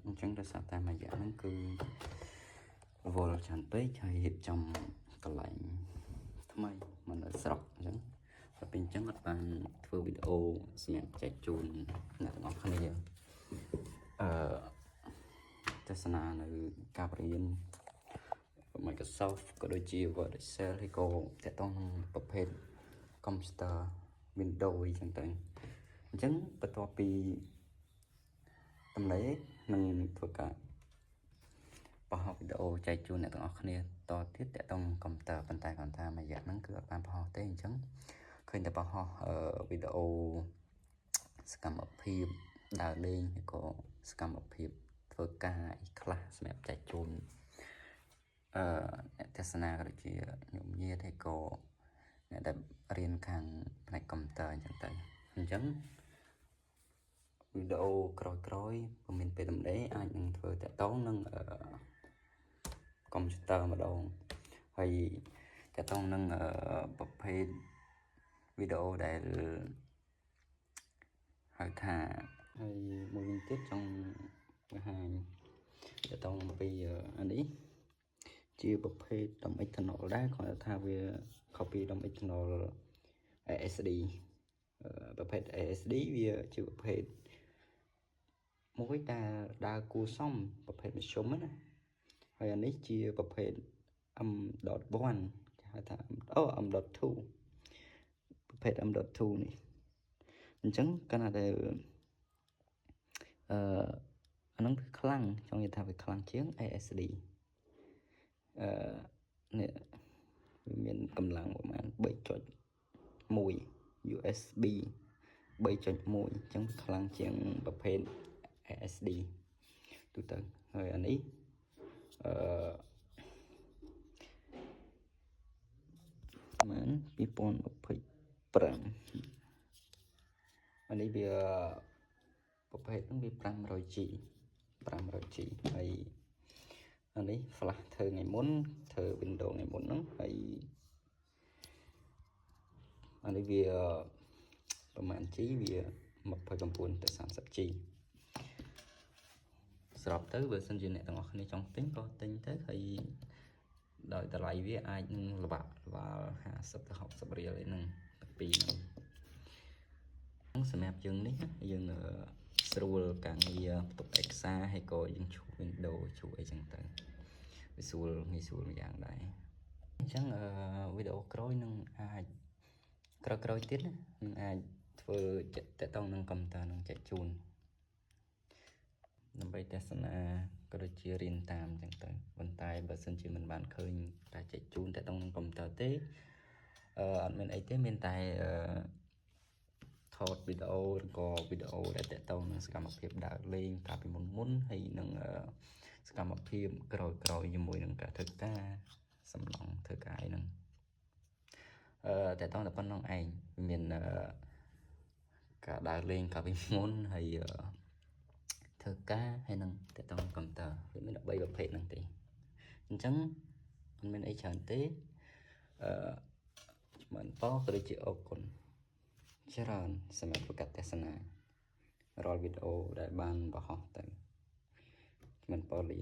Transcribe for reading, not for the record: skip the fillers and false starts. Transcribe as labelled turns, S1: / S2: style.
S1: អញ្ចឹងដោយសារតែមួយយ៉ាងហ្នឹងគឺវល់ច្រើនពេកហើយរៀបចំកន្លែងថ្មីមិននៅស្រុកអញ្ចឹងតែពេលអញ្ចឹងអត់បានធ្វើវីដេអូសម្រាប់ចែកជូនអ្នកទាំងអស់គ្នាទស្សនានៅការរៀន Microsoft ក៏ដូចជា Word Excel ហើយក៏តកតងនឹងប្រភេទ Computer Windows អញ្ចឹងទៅអញ្ចឹងបន្ទាប់ពីតម្លេនឹងធ្វើការបោះវីដេអូចែកជូនអ្នកទាំងអស់គ្នាតទៀតតកតងកុំព្យូទ័រប៉ុន្តែគាត់ថាមួយរយៈហ្នឹងគឺអត់បានបោះទេអញ្ចឹងឃើញតែបោះវីដេអូសកម្មភាពដើរលេងឬក៏សកម្មភាពធ្វើការអីខ្លះសម្រាប់ចែកជូនអ្នកទស្សនាក៏ដូចជាខ្ញុំញាតិហើយក៏អ្នកដែលរៀនខាងផ្នែកកុំព្យូទ័រអញ្ចឹងទៅអញ្ចឹងវីដេអូក្រោយព្រមមានពេលដំណេអាចនឹងធ្វើតកតងនឹងកុំព្យូទ័រម្ដងហើយតកតងនឹងប្រភេទវីដេអូដែលហៅថាហើយមួយវិញទៀតចង់បង្ហាញតកតងពីអានេះជាប្រភេទដុំ external ដែរគាត់ថាវា copy ដុំ external ASD ប្រភេទ ASD វាជាប្រភេទមួយដែលដើរគួរសមប្រភេទមធ្យមណាហើយអានេះជាប្រភេទ M.1 គេហៅថាM.2 ប្រភេទ M.2 នេះអញ្ចឹងកាលណាដែលអាហ្នឹងវាខ្លាំងចង់និយាយថាវាខ្លាំងជាង ASD នេះវាមានកម្លាំងប្រហែល 3.1 USB 3.1 អញ្ចឹងខ្លាំងជាងប្រភេទ ASD ទូទៅហើយអានេះប្រហែល2025អានេះវាប្រភេទហ្នឹងវា 500G ហើយអានេះ flash ធ្វើថ្ងៃមុនធ្វើ Windows ថ្ងៃមុនហ្នឹងហើយអានេះវាប្រហែល G វា29ទៅ 30G ស្របទៅបើសិនជាអ្នកទាំងអស់គ្នាចង់ទិញក៏ទិញទៅហើយដោយតម្លៃវាអាចនឹងល្បាក់ល្បាល់50ទៅ60រៀលឯហ្នឹងពីហ្នឹងសម្រាប់យើងនេះយើងស្រួលការងារផ្ទុកឯកសារហើយក៏យើងជួស Windows ជួសអីចឹងទៅវាស្រួលងាយស្រួលមួយយ៉ាងដែរអញ្ចឹងវីដេអូក្រោយនឹងអាចក្រោយទៀតនឹងអាចធ្វើតកតងនឹងកុំព្យូទ័រនឹងចែកជូនដើម្បីទស្សនាក៏ដូចជារៀនតាមអញ្ចឹងទៅប៉ុន្តែបើសិនជាមិនបានឃើញការចែកជូនតកតងនឹងកុំព្យូទ័រទេអត់មានអីទេមានតែថតវីដេអូឬក៏វីដេអូដែលតកតងនឹងសកម្មភាពដើរលេងកាលពីមុនហើយនឹងសកម្មភាពក្រោយជាមួយនឹងការធ្វើការសំឡងធ្វើការអីហ្នឹងតកតងតែប៉ុណ្្នឹងឯងមានការដើរលេងកាលពីមុនហើយធ្វើការហើយនឹងតកតងកុំព្យូទ័រវាមាន13ប្រភេទហ្នឹងទេអញ្ចឹងមិនមានអីច្រើនទេជំរាបក៏ដូចជាអរគុណច្រើនសម្រាប់ប្រកាសទស្សនារាល់វីដេអូដែលបានបង្ហោះទៅជំរាបលា